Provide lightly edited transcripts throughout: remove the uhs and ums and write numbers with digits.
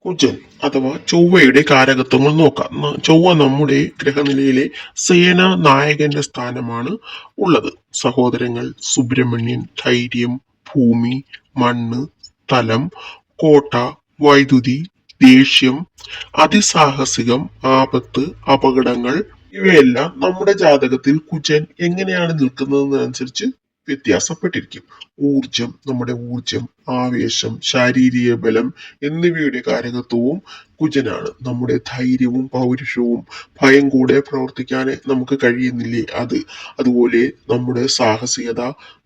കുജൻ അഥവാ ചൊവ്വയുടെ കാരകത്വങ്ങൾ നോക്കാം. ചൊവ്വ നമ്മുടെ ഗ്രഹനിലയിലെ സേനാ നായകന്റെ സ്ഥാനമാണ് ഉള്ളത്. സഹോദരങ്ങൾ സുബ്രഹ്മണ്യൻ, ധൈര്യം, ഭൂമി, മണ്ണ്, സ്ഥലം, കോട്ട, വൈദ്യുതി, ദേഷ്യം, അതിസാഹസികം, ആപത്ത്, അപകടങ്ങൾ ഇവയെല്ലാം നമ്മുടെ ജാതകത്തിൽ കുജൻ എങ്ങനെയാണ് നിൽക്കുന്നതെന്നനുസരിച്ച് വ്യത്യാസപ്പെട്ടിരിക്കും. നമ്മുടെ ഊർജം, ആവേശം, ശാരീരിക ബലം എന്നിവയുടെ കാരകത്വവും കുജനാണ്. നമ്മുടെ ധൈര്യവും പൗരുഷവും ഭയം കൂടെ പ്രവർത്തിക്കാൻ നമുക്ക് കഴിയുന്നില്ലേ അതുപോലെ നമ്മുടെ സാഹസികത,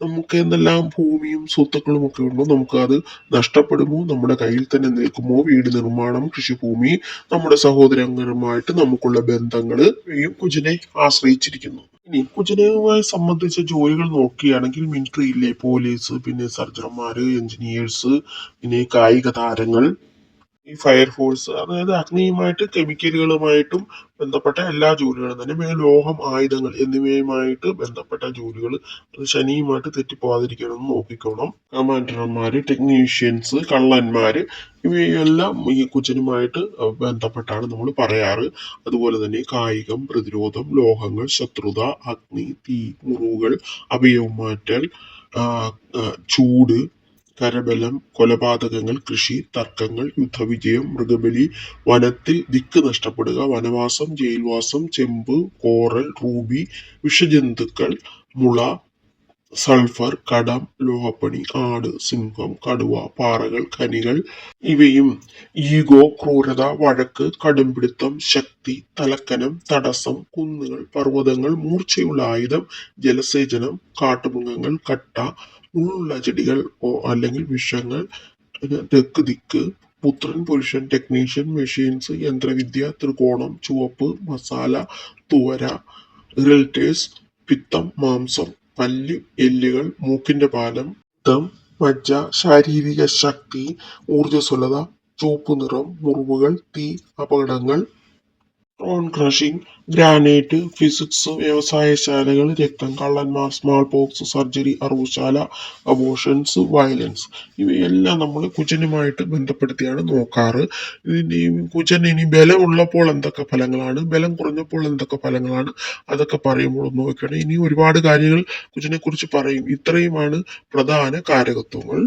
നമുക്ക് എന്തെല്ലാം ഭൂമിയും സ്വത്തുക്കളും ഒക്കെ ഉണ്ടോ നമുക്ക് അത് നഷ്ടപ്പെടുമോ, നമ്മുടെ കയ്യിൽ തന്നെ നിൽക്കുമോ, വീട് നിർമ്മാണം, കൃഷിഭൂമി, നമ്മുടെ സഹോദരങ്ങളുമായിട്ട് നമുക്കുള്ള ബന്ധങ്ങള് ഇവയും കുജനെ ആശ്രയിച്ചിരിക്കുന്നു. ഇനി കുജനുമായി സംബന്ധിച്ച ജോലികൾ നോക്കുകയാണെങ്കിൽ മിലിറ്ററിയിലെ പോലീസ്, പിന്നെ സർജർമാര്, എഞ്ചിനീയേഴ്സ്, പിന്നെ കായിക താരങ്ങൾ, ഈ ഫയർഫോഴ്സ്, അതായത് അഗ്നിയുമായിട്ട് കെമിക്കലുകളുമായിട്ടും ബന്ധപ്പെട്ട എല്ലാ ജോലികളും തന്നെ, പിന്നെ ലോഹം, ആയുധങ്ങൾ എന്നിവയുമായിട്ട് ബന്ധപ്പെട്ട ജോലികൾ, അത് ശനിയുമായിട്ട് തെറ്റിപ്പോവാതിരിക്കാനൊന്ന് നോക്കിക്കോണം. കമാൻഡർമാര്, ടെക്നീഷ്യൻസ്, കള്ളന്മാര് ഇവയെല്ലാം ഈ കുജനുമായിട്ട് ബന്ധപ്പെട്ടാണ് നമ്മൾ പറയാറ്. അതുപോലെ തന്നെ കായികം, പ്രതിരോധം, ലോഹങ്ങൾ, ശത്രുത, അഗ്നി, തീ, മുറിവുകൾ, അവയവം മാറ്റൽ, ചൂട്, കരബലം, കൊലപാതകങ്ങൾ, കൃഷി, തർക്കങ്ങൾ, യുദ്ധവിജയം, മൃഗബലി, വനത്തിൽ ദിക്ക് നഷ്ടപ്പെടുക, വനവാസം, ജയിൽവാസം, ചെമ്പ്, കോറൽ, റൂബി, വിഷജന്തുക്കൾ, മുള, സൾഫർ, കടം, ലോഹപ്പണി, ആട്, സിംഹം, കടുവ, പാറകൾ, ഖനികൾ ഇവയും ഈഗോ, ക്രൂരത, വഴക്ക്, കടുംപിടുത്തം, ശക്തി, തലക്കനം, തടസ്സം, കുന്നുകൾ, പർവ്വതങ്ങൾ, മൂർച്ചയുള്ള ആയുധം, ജലസേചനം, കാട്ടുമൃഗങ്ങൾ, കട്ട, മുള്ളുള്ള ചെടികൾ അല്ലെങ്കിൽ വിഷങ്ങൾ, തെക്ക് ദിക്ക്, പുത്രൻ, പുരുഷൻ, ടെക്നീഷ്യൻ, മെഷീൻസ്, യന്ത്രവിദ്യ, ത്രികോണം, ചുവപ്പ്, മസാല, തുവര, റിയൽറ്റേഴ്സ്, പിത്തം, മാംസം, പല്ല്, എല്ലുകൾ, മൂക്കിന്റെ പാലം, രക്തം, മജ്ജ, ശാരീരിക ശക്തി, ഊർജ്ജസ്വലത, ചുവപ്പ് നിറം, മുറിവുകൾ, തീ, അപകടങ്ങൾ, സ്റ്റോൺ ക്രഷിംഗ്, ഗ്രാനൈറ്റ്, ഫിസിക്സ്, വ്യവസായശാലകൾ, രക്തം, കള്ളന്മാർ, സ്മാൾ പോക്സ്, സർജറി, അറവുശാല, അബോഷൻസ്, വയലൻസ് ഇവയെല്ലാം നമ്മൾ കുജനുമായിട്ട് ബന്ധപ്പെടുത്തിയാണ് നോക്കാറ്. കുജൻ ഇനി ബലമുള്ളപ്പോൾ എന്തൊക്കെ ഫലങ്ങളാണ്, ബലം കുറഞ്ഞപ്പോൾ എന്തൊക്കെ ഫലങ്ങളാണ്, അതൊക്കെ പറയുമ്പോൾ നോക്കണം. ഇനി ഒരുപാട് കാര്യങ്ങൾ കുജനെ കുറിച്ച് പറയും. ഇത്രയുമാണ് പ്രധാന കാരകത്വങ്ങൾ.